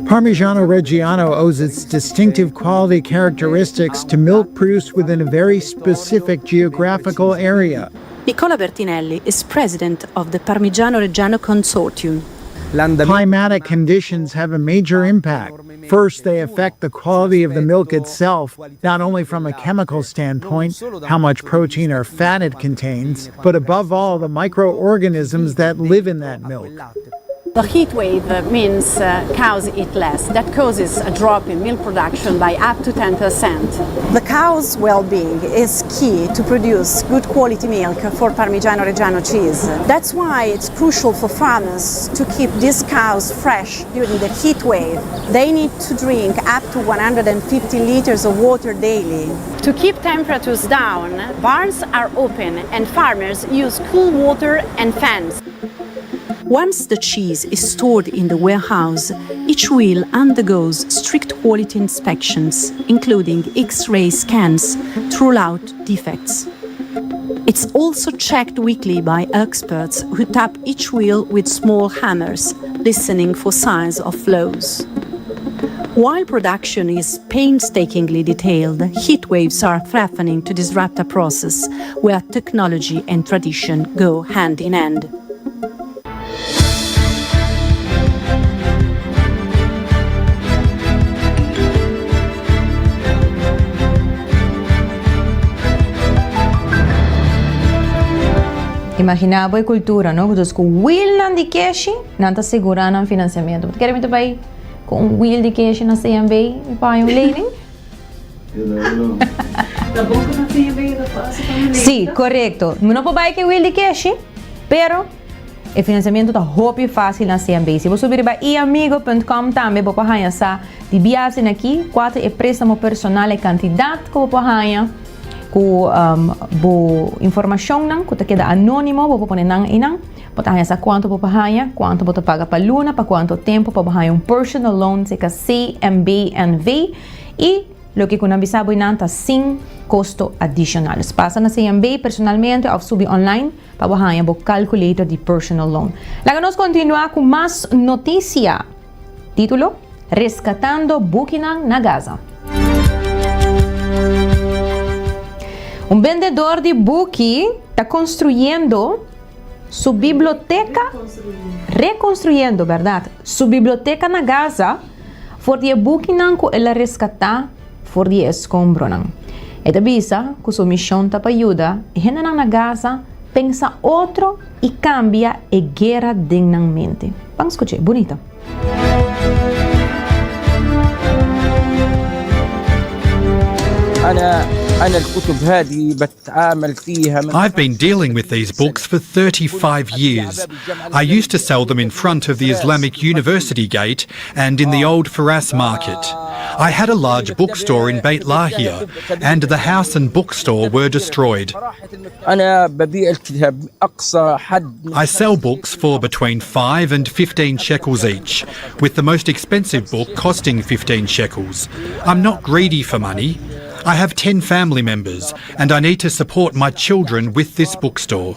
Parmigiano Reggiano owes its distinctive quality characteristics to milk produced within a very specific geographical area. Nicola Bertinelli is president of the Parmigiano Reggiano Consortium. Climatic conditions have a major impact. First, they affect the quality of the milk itself, not only from a chemical standpoint, how much protein or fat it contains, but above all, the microorganisms that live in that milk. The heat wave means cows eat less. That causes a drop in milk production by up to 10%. The cow's well-being is key to produce good quality milk for Parmigiano Reggiano cheese. That's why it's crucial for farmers to keep these cows fresh during the heat wave. They need to drink up to 150 liters of water daily. To keep temperatures down, barns are open and farmers use cool water and fans. Once the cheese is stored in the warehouse, each wheel undergoes strict quality inspections, including X-ray scans, to rule out defects. It's also checked weekly by experts who tap each wheel with small hammers, listening for signs of flaws. While production is painstakingly detailed, heat waves are threatening to disrupt a process where technology and tradition go hand in hand. Imaginava a cultura, não? Então, com o will de cash, não está segurando o financiamento. Quer me também com o will de cash na CMB e para um leilão? Tá bom que na CMB da fase também. Sim, correto. Não pode que o will de cash Pero o financiamento está hopi fácil na CMB. Se você subir para iamigo.com também, você pode sa de viagem aqui, quatro é préstamo personal e quantidade que você pode com informação não, que queda anônimo, você pode não e não. Pode sa quanto você pode, quanto você paga para luna, para quanto tempo, para pode personal loan, se que CMBNV e lo que con avisado inanta sin costo adicional. Passa na CMB personalmente ou subir online para bajar o calculator de personal loan. Laga nos continuar com mais notícia. Título: Rescatando Buchanan na Gaza. Um vendedor de buque está construindo sua biblioteca, reconstruindo, verdade? Sua biblioteca na Gaza, for die Buchanan que ela rescatar for die escombro não. E da bisa, que sua missão tá para ajudar, e gente na Gaza pensa outro e cambia a guerra dignamente. Vamos escutar, bonita. I've been dealing with these books for 35 years. I used to sell them in front of the Islamic University Gate and in the old Faras market. I had a large bookstore in Beit Lahia, and the house and bookstore were destroyed. I sell books for between 5 and 15 shekels each, with the most expensive book costing 15 shekels. I'm not greedy for money. I have 10 family members, and I need to support my children with this bookstore.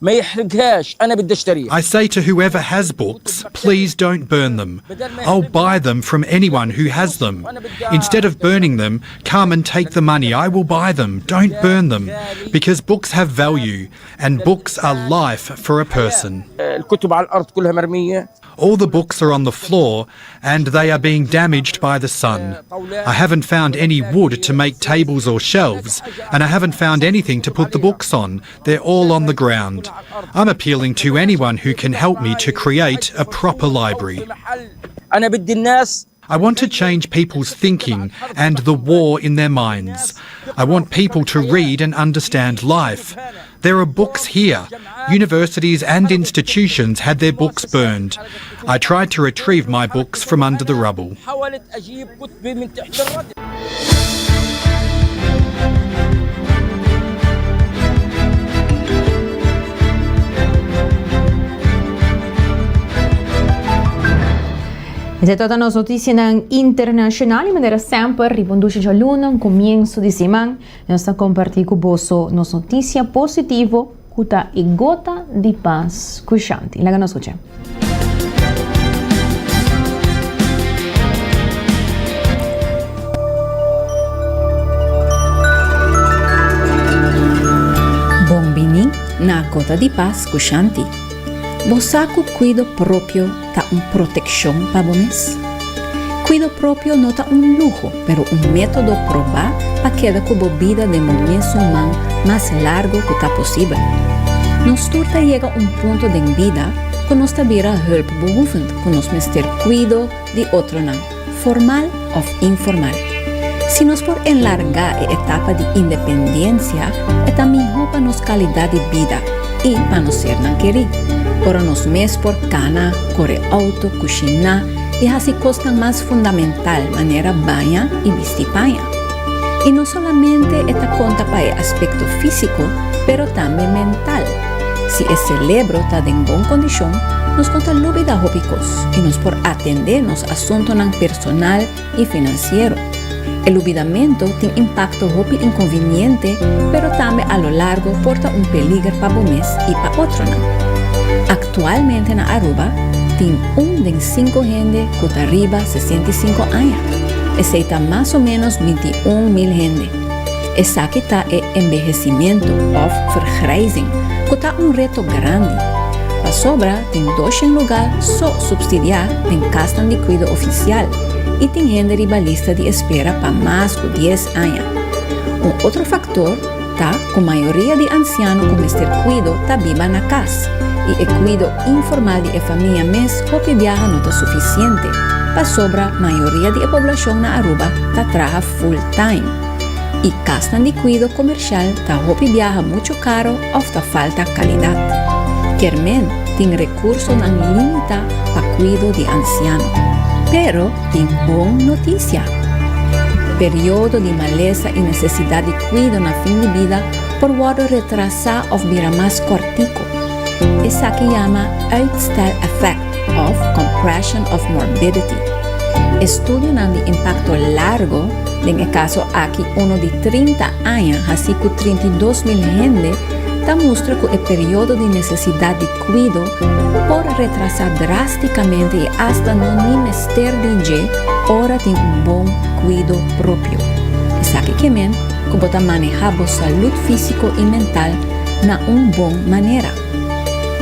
I say to whoever has books, please don't burn them. I'll buy them from anyone who has them. Instead of burning them, come and take the money. I will buy them. Don't burn them. Because books have value, and books are life for a person. All the books are on the floor, and they are being damaged by the sun. I haven't found any wood to make tables or shelves, and I haven't found anything to put the books on. They're all on the ground. I'm appealing to anyone who can help me to create a proper library. I want to change people's thinking and the war in their minds. I want people to read and understand life. There are books here. Universities and institutions had their books burned. I tried to retrieve my books from under the rubble. Essa é toda a nossa notícia internacional e maneira sempre ribonduce já luna, um começo de semana, nós estamos compartilhando com você nossa notícia positiva, que está e gota de paz cuxante. Laga nos escuta. Bombini na gota de paz cuxante. Bosaku cuido propio ta un proteção para vocês. Cuido propio não tá lujo, pero método probar para queda com a vida de momento humano mais largo que tá possível. Nos turta chega ponto de vida que nos tabira help behoefend, que nos ter cuido de outro não, formal ou informal. Se nos por enlargar a etapa de independência, é também para nos qualidade de vida e para nos ser não querer. Ora nos mes por cana, correr auto, cozinhar e assim costa mais fundamental maneira banha e vestir banha. E não somente esta conta para o aspecto físico, pero também mental. Se o cérebro está em boa condição, nos conta lúbida hópicos e nos por atender nos assuntos personal e financeiro. O olvidamento tem impacto hopi inconveniente, pero também a lo largo porta peligro para vocês e para outro não. Actualmente na Aruba, tem 1 de 5 gente que está arriba 65 anos. Esse está mais ou menos 21.000 gente. Essa que está é envelhecimento ou vergrijzing, que está reto grande. Para sobra, tem 2 lugares só subsidiar em casa de cuidado oficial e tem gente riba lista de espera para mais de 10 anos. Outro fator está que a maioria de ancianos com este cuidado está viva na casa. E o cuidado informal de família mês hopi viaja não está suficiente. Para sobra, a maioria da população na Aruba está trabalha full time. E casa de cuidado comercial está hopi viaja muito caro of ta falta kalidad. Kermen ting recurso ng limita pa cuido di anciano. Pero ting bon noticia. Periodo de maleza y necesidad de cuidado na fin de vida por wado retrasa of bira más cortico. Esa que llama uitstel effect of compression of morbidity. Estudio ng impacto largo, en el caso aquí uno de 30 años, así que 32,000 gente, ta muestra que el periodo de necesidad de cuidado por retrasar drásticamente y hasta no ni mester de ahora tiene un buen cuidado propio. Es aquí que men, que bota manejar salud físico y mental na un buena manera.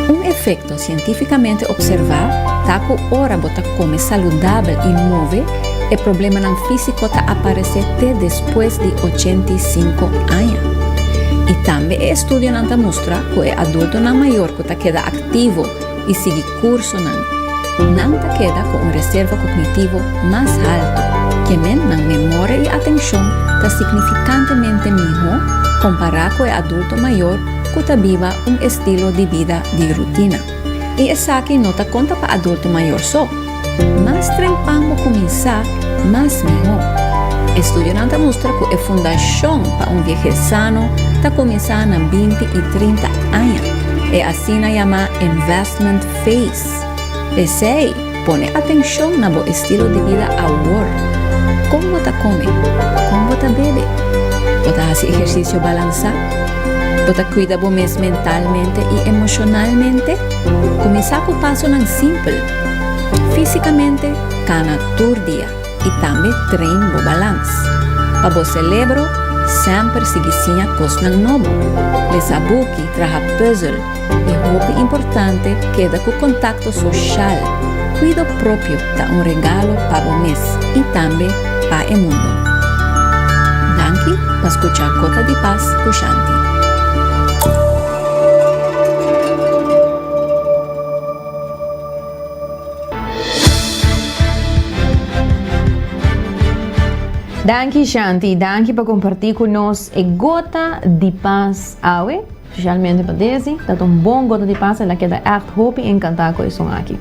Un efecto científicamente observado, taco ora bota come saludable y mueve, el problema nan físico ta aparece después de 85 años. Y también el estudio nanta muestra que el adulto nan mayor que ta queda activo y sigue curso nanta queda con un reserva cognitivo más alto, que men nan memoria y atención ta significantemente mejor comparado con el adulto mayor que viva un estilo de vida de rutina. Y esa que no ta conta para adulto mayor más trempamos comenzar, más mejor. Estudio nanta muestra que la fundación para un viejo sano ta comenzar en 20 y 30 años. Y así na llama investment phase. Ese pone atención a el estilo de vida ahora. ¿Cómo ta come? ¿Cómo ta bebe? ¿Bota hacer ejercicio balanzado? ¿Bota cuida vos mentalmente y emocionalmente? Comenzar con paso tan simple. Físicamente, cana día y también train bo balance. Para vos cerebro, sempre sigue sinha cosas novo. Les abuki traja puzzle. E roupa importante queda com contacto social. Cuido propio da un regalo para o mês e também para o mundo. Danke para escuchar Gota de Paz com Shanti. Danke Shanti, danke por compartir conosco a Gota de Paz awe, especialmente para Daisy, dat um bom Gota de Paz, ela queda echt hoop e encantada com isso aqui.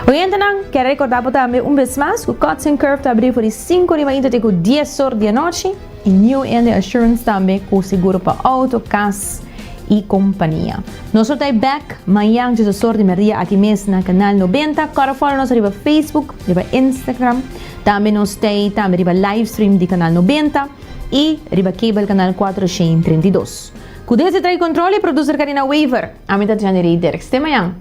Oyente, quero recordar também vez mais que o Cuts and Curve está abrindo por 5 de manhã até 10 horas da noite e New India Assurance também com seguro para auto, casa e companhia. Nós estamos back amanhã de sorte de Maria aqui mesmo no canal 90. Para follow nós riba Facebook, riba Instagram, também nós temos riba live stream do canal 90 e riba cable canal 432. Com esse trai controle producer Karina Weaver, a mitad de janeiro direct. Até amanhã.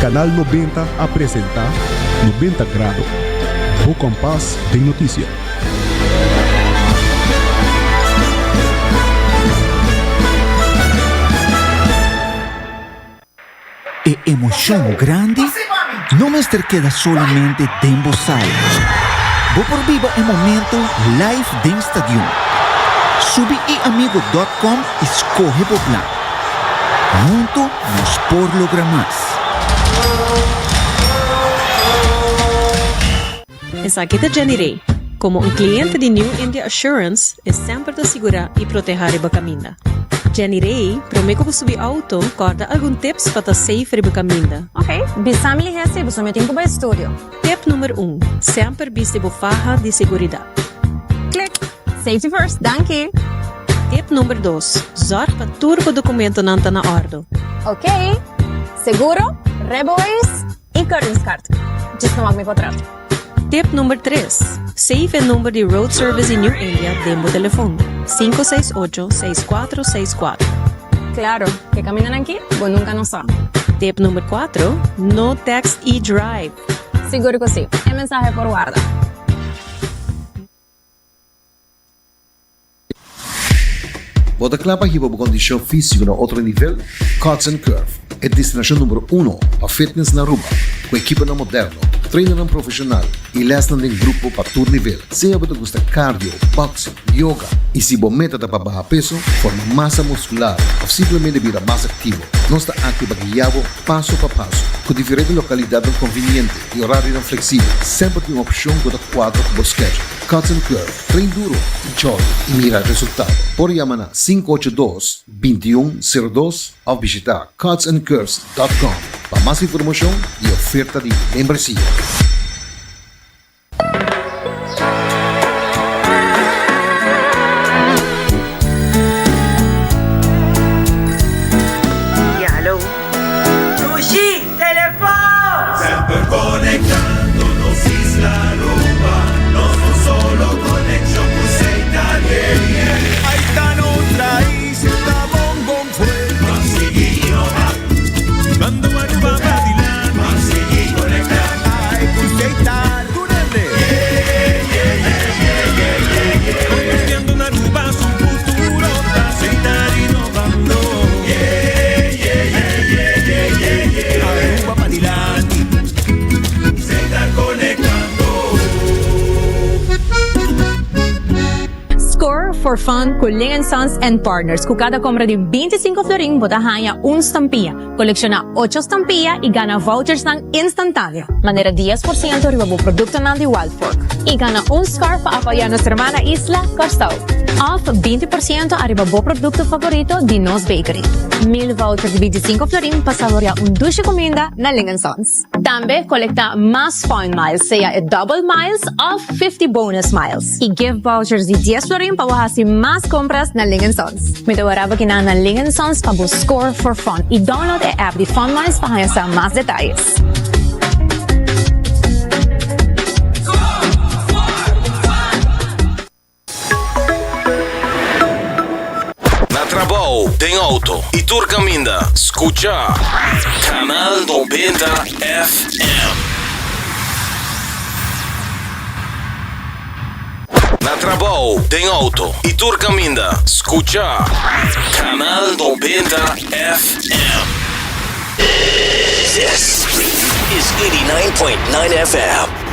Canal 90 apresenta 90 Grados, o compás de notícia. E emoção grande não me queda solamente dentro sala. Vou por viva o momento live dentro estadio. Subi e amigo.com escorre o plan. Junto nos por lograr mais. Essa aqui é Jenny Ray. Como um cliente de New India Assurance, é sempre de segurar e proteger a caminho. Jenny Ray, promete que subir auto, corta alguns tips para safe a caminho. Ok, bisami li hesse, você me tempo para estúdio. Tip número 1, sempre viste a faja de segurança. Click, safety first, danke. Tip número 2, zorg para turbo documento não está na ordem. Ok, seguro, rebois e currency card. Just não me contrato. Tip número 3. Save o número de Road Service em New India dentro do telefone. 568-6464. Claro, que caminham aqui, bom nunca não sabe. Tip número 4. No text e drive. Seguro que sim. É mensagem por guarda. Bota clapa hiba bu kondisyon físico na outro nível? Cuts and Curve é destinação número 1 para fitness na Aruba, com equipa na moderno, treino na profissional e lesson em grupo para todo nível. Se você gosta cardio, boxing, yoga e se você meta para baixar peso, forma massa muscular ou simplesmente vira mais ativo, nós está ativo guiado passo a passo, com diferentes localidades convenientes e horários flexíveis. Sempre tem uma opção com 4 por schedule. Cuts and Curve, treino duro e jolly e mira resultado. Por chamar na 582-2102 ou visitar cutsandcurves.com para mais informação e oferta de membresia. Sushi, teléfono. Sempre conectándonos Isla Aruba. No solo conexión con Seitalier. Ahí está nuestra isla bombón fue. Masiguino va. Mando Aruba Badilán. Masigui conectar. Ay, con Seital. Durante. Convirtiendo en Aruba su futuro. Seital innovando. Aruba Badilán. Seital conectando. Score for fun con Ling & Sons and Partners. Con cada compra de 25 florín, botahanha un stampilla. Colecciona 8 stampilla y gana vouchers ng instantáneo. Manera 10% riba bu produkto ng The Wild Fork. Y gana un scarf para apoyar nuestra hermana Isla Costau. Off 20% arriba bu produkto favorito di Nos Bakery. 1000 vouchers de 25 florín para saborear un dulce comida na Ling & Sons. Tambe colecta más fun miles, sea double miles of 50 bonus miles. Y give vouchers de 10 florín para wahasi más compras na Ling & Sons. May tawaraba kina na Ling & Sons pa bu Score for Fun. I-download the app di Fun Miles para kaya sa más detalles. Na trabalho, tem auto e tu caminha, escucha Canal 90 FM. Na trabalho, tem auto e tu caminha, escucha Canal 90 FM. This is 89.9 FM.